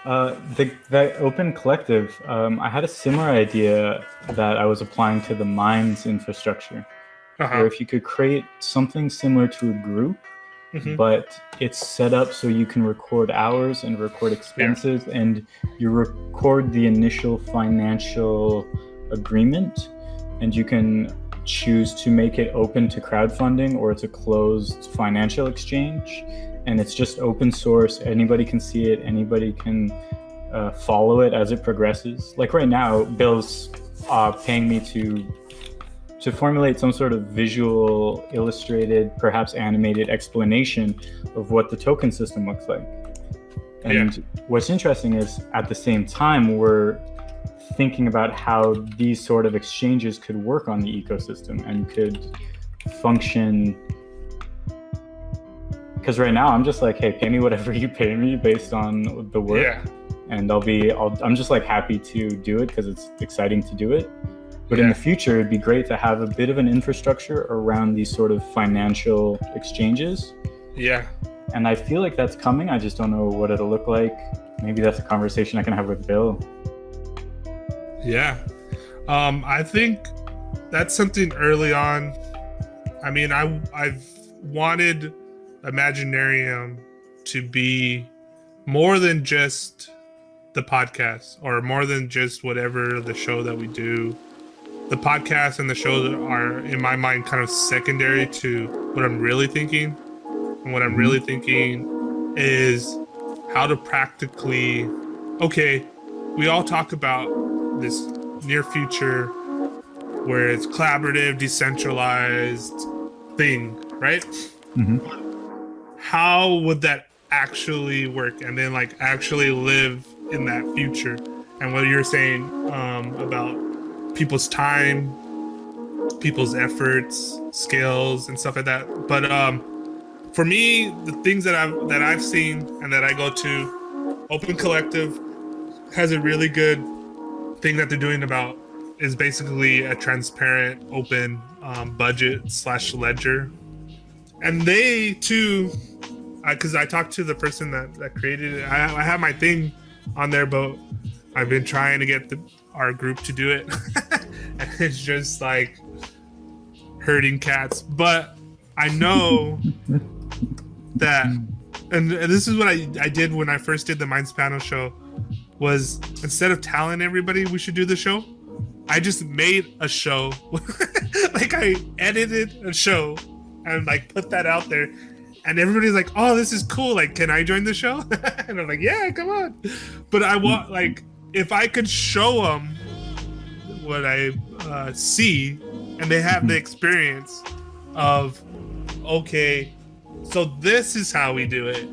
The open collective, I had a similar idea that I was applying to the mines infrastructure, where Uh-huh. if you could create something similar to a group, Hmm. but it's set up so you can record hours and record Yeah. expenses, and you record the initial financial agreement, and you can choose to make it open to crowdfunding or it's a closed financial exchange, and it's just open source. Anybody can see it, anybody can follow it as it progresses. Like right now, Bill's paying me to formulate some sort of visual, illustrated, perhaps animated explanation of what the token system looks like. Yeah. And what's interesting is at the same time, we're thinking about how these sort of exchanges could work on the ecosystem and could function. Because right now I'm just like, hey, pay me whatever you pay me based on the work. Yeah. And I'm just like happy to do it because it's exciting to do it. But in Yeah. the future, it'd be great to have a bit of an infrastructure around these sort of financial exchanges. Yeah. And I feel like that's coming. I just don't know what it'll look like. Maybe that's a conversation I can have with Bill. Yeah. I think that's something early on. I mean, I've wanted Imaginarium to be more than just the podcast or more than just whatever the show that we do. The podcast and the show are, in my mind, kind of secondary to what I'm really thinking. And what I'm really thinking is how to practically, okay, we all talk about this near future where it's collaborative, decentralized thing, right? Mm-hmm. How would that actually work and then like actually live in that future? And what you're saying about people's time, people's efforts, skills, and stuff like that. But for me, the things that I've seen and that I go to, Open Collective has a really good thing that they're doing about is basically a transparent, open budget / ledger, and they too, because I talked to the person that created it. I have my thing on there, but I've been trying to get our group to do it. And it's just like herding cats. But I know that, and this is what I did when I first did the Minds Panel show, was instead of telling everybody we should do the show, I just made a show. Like I edited a show and like put that out there. And everybody's like, oh, this is cool. Like, can I join the show? And I'm like, yeah, come on. But I want, like, if I could show them what I see and they have the experience of, okay, so this is how we do it.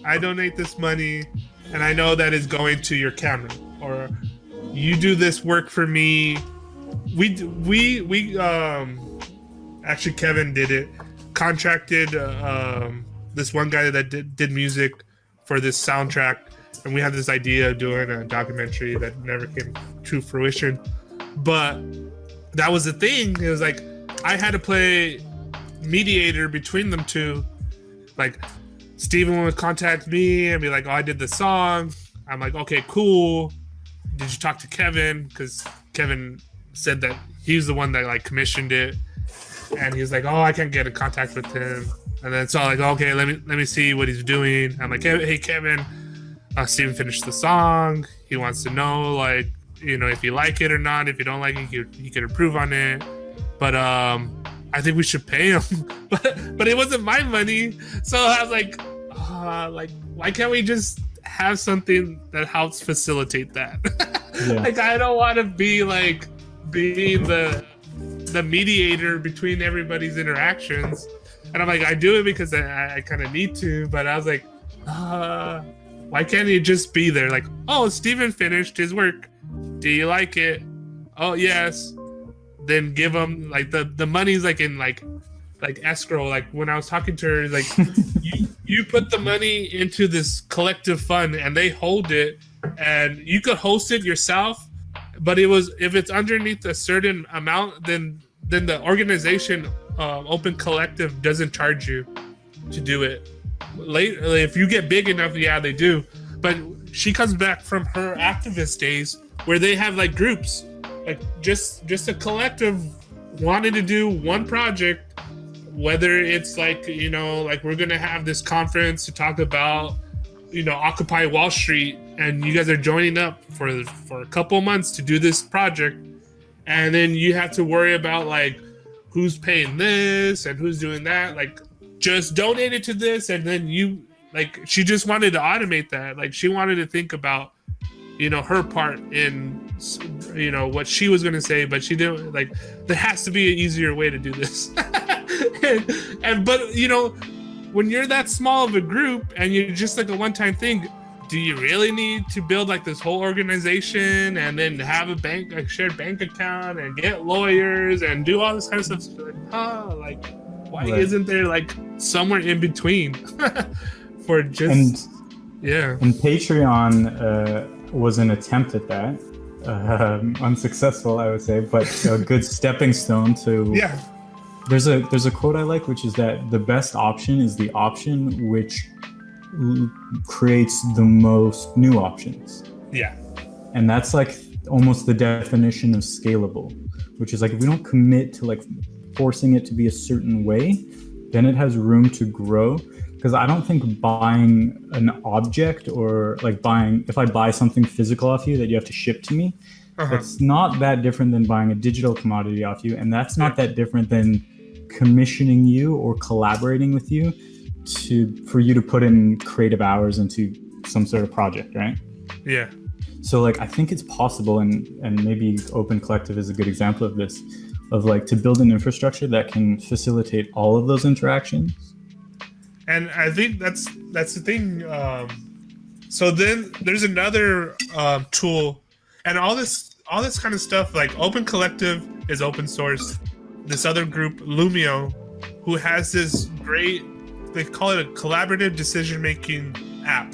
I donate this money and I know that is going to your camera, or you do this work for me. We actually Kevin did it. Contracted this one guy that did music for this soundtrack, and we had this idea of doing a documentary that never came to fruition. But that was the thing. It was like I had to play mediator between them two. Like Steven would contact me and be like, oh, I did the song. I'm like, okay, cool. Did you talk to Kevin? Because Kevin said that he's the one that like commissioned it. And he's like, oh, I can't get in contact with him. And then it's all like, okay, let me see what he's doing. I'm like, hey, Kevin, Steven finished the song. He wants to know, like, you know, if you like it or not. If you don't like it, he could improve on it. But I think we should pay him. but it wasn't my money. So I was like, why can't we just have something that helps facilitate that? Yeah. Like, I don't want to be like being the mediator between everybody's interactions. And I'm like, I do it because I kind of need to, but I was like, why can't he just be there? Like, oh, Steven finished his work. Do you like it? Oh, yes. Then give him like the money's like in like escrow. Like when I was talking to her, like you put the money into this collective fund and they hold it, and you could host it yourself. But if it's underneath a certain amount, then the organization, Open Collective, doesn't charge you to do it. Later, if you get big enough, yeah, they do. But she comes back from her activist days where they have like groups, like just a collective wanting to do one project, whether it's like, like we're gonna have this conference to talk about, Occupy Wall Street, and you guys are joining up for a couple months to do this project, and then you have to worry about like who's paying this and who's doing that. Like, just donate it to this, and then she just wanted to automate that. Like, she wanted to think about, her part in, what she was going to say, but she didn't. Like, there has to be an easier way to do this. But when you're that small of a group and you're just like a one-time thing, do you really need to build like this whole organization and then have a shared bank account and get lawyers and do all this kind of stuff? Why isn't there like somewhere in between for just And Patreon was an attempt at that, unsuccessful, I would say, but a good stepping stone to. Yeah. There's a quote I like, which is that the best option is the option which creates the most new options. Yeah. And that's like almost the definition of scalable, which is like, if we don't commit to like forcing it to be a certain way, then it has room to grow. Because I don't think buying an object, or like if I buy something physical off you that you have to ship to me, it's not that different than buying a digital commodity off you. And that's not that different than commissioning you or collaborating with you for you to put in creative hours into some sort of project, right? Yeah. So like, I think it's possible, and maybe Open Collective is a good example of this, of like to build an infrastructure that can facilitate all of those interactions. And I think that's the thing. So then there's another tool, and all this kind of stuff. Like, Open Collective is open source. This other group, Lumio, who has this great, they call it a collaborative decision-making app,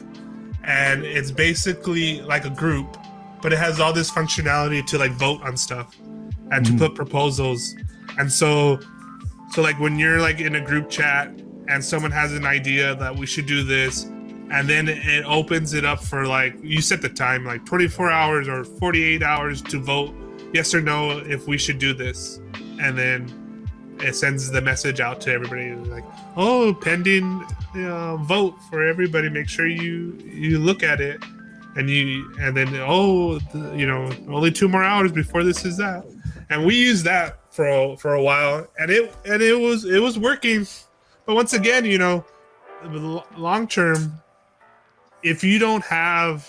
and it's basically like a group, but it has all this functionality to like vote on stuff and to put proposals. And so like when you're like in a group chat and someone has an idea that we should do this, and then it opens it up for like, you set the time, like 24 hours or 48 hours to vote yes or no if we should do this. And then it sends the message out to everybody like, oh, pending vote for everybody, make sure you look at it, and then only 2 more hours before this is that. And we used that for a while, and it was working. But once again, long term, if you don't have,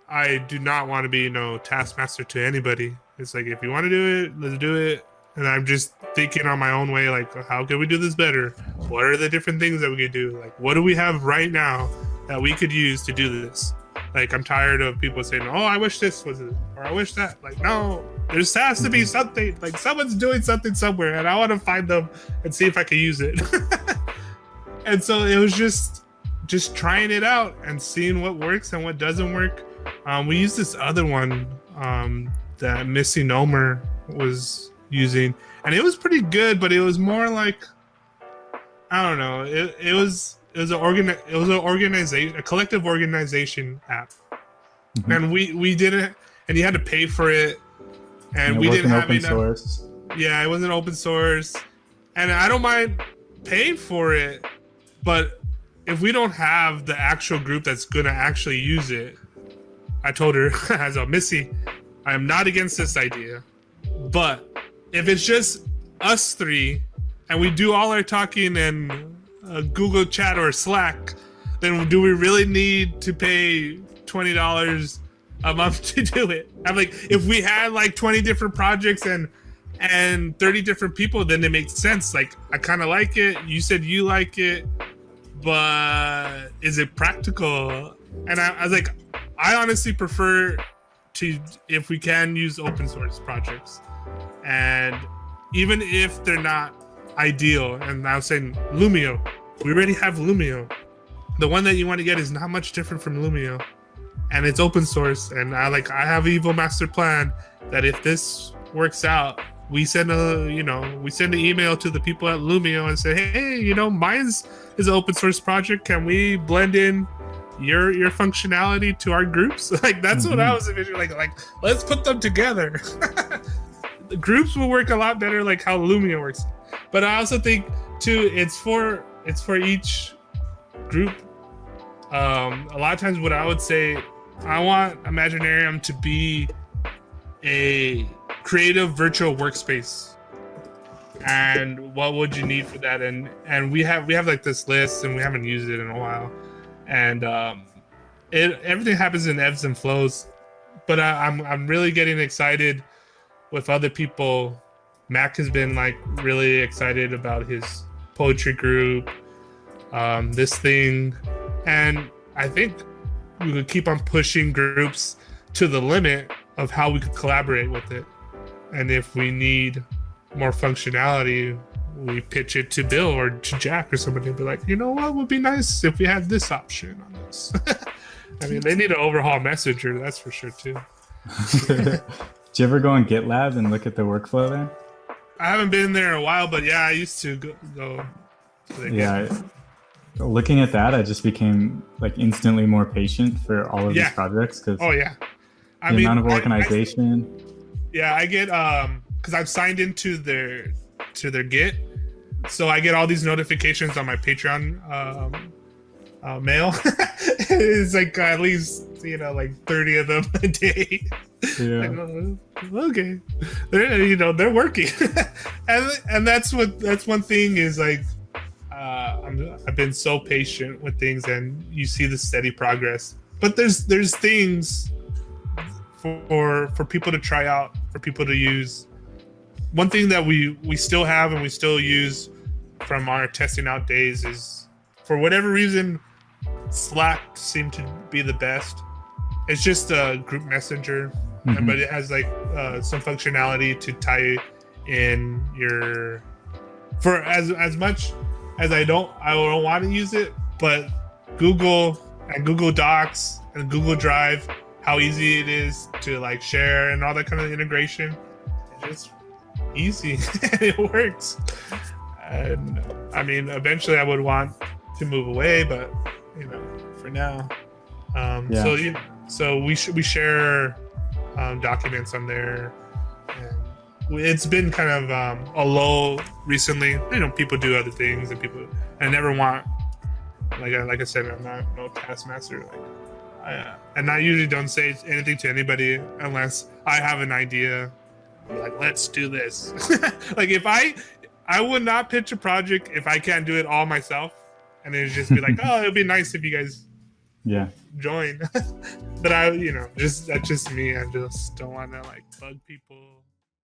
I do not want to be taskmaster to anybody. It's like, if you want to do it, let's do it. And I'm just thinking on my own way, like, how can we do this better? What are the different things that we could do? Like, what do we have right now that we could use to do this? Like, I'm tired of people saying, oh, I wish this was it, or I wish that. Like, no, there has to be something. Like, someone's doing something somewhere, and I want to find them and see if I can use it. And so it was just trying it out and seeing what works and what doesn't work. We used this other one that Missy Nomer was using, and it was pretty good, but it was more like, I don't know, it was a collective organization app. And we did it, and you had to pay for it, and we didn't have enough. Source. Yeah, it wasn't open source, and I don't mind paying for it, but if we don't have the actual group that's gonna actually use it, I told her, as a Missy, I am not against this idea, but if it's just us three and we do all our talking in Google Chat or Slack, then do we really need to pay $20 a month to do it? I'm like, if we had like 20 different projects and 30 different people, then it makes sense. Like, I kind of like it. You said you like it, but is it practical? And I was like, I honestly prefer to, if we can, use open source projects. And even if they're not ideal, and I was saying Lumio, we already have Lumio. The one that you want to get is not much different from Lumio, and it's open source. And I have an evil master plan that if this works out, we send an email to the people at Lumio and say, hey, mine's is an open source project. Can we blend in your functionality to our groups. Like that's what I was envisioning. Like let's put them together. The groups will work a lot better, like how Lumia works. But I also think too, it's for each group. A lot of times, what I would say, I want Imaginarium to be a creative virtual workspace. And what would you need for that? And we have like this list, and we haven't used it in a while. And everything happens in ebbs and flows. But I'm really getting excited with other people. Mac has been like really excited about his poetry group, this thing, and I think we could keep on pushing groups to the limit of how we could collaborate with it. And if we need more functionality, we pitch it to Bill or to Jack or somebody and be like, you know what would be nice if we had this option on this. I mean, they need to overhaul Messenger, that's for sure too. Did you ever go on GitLab and look at the workflow there? I haven't been there in a while, but yeah, I used to go looking at that, I just became like instantly more patient for all of these projects because the amount of organization. I get because I've signed into their Git, so I get all these notifications on my Patreon mail. It's like at least like 30 of them a day. Yeah. Okay, they're working, and that's one thing is like I've been so patient with things, and you see the steady progress. But there's things for people to try out, for people to use. One thing that we still have and we still use from our testing out days is, for whatever reason, Slack seemed to be the best. It's just a group messenger, but it has like some functionality to tie in your, for as much as I don't want to use it, but Google and Google Docs and Google Drive, how easy it is to like share and all that kind of integration. It's just easy. It works. And I mean, eventually I would want to move away, but for now. So we share documents on there. And it's been kind of a lull recently. People do other things, and I never want, like I said, I'm not no taskmaster. And I usually don't say anything to anybody unless I have an idea. I'm like, let's do this. Like if I would not pitch a project if I can't do it all myself, and it'd just be like, oh, it'd be nice if you guys join. But that's just me. I just don't want to like bug people.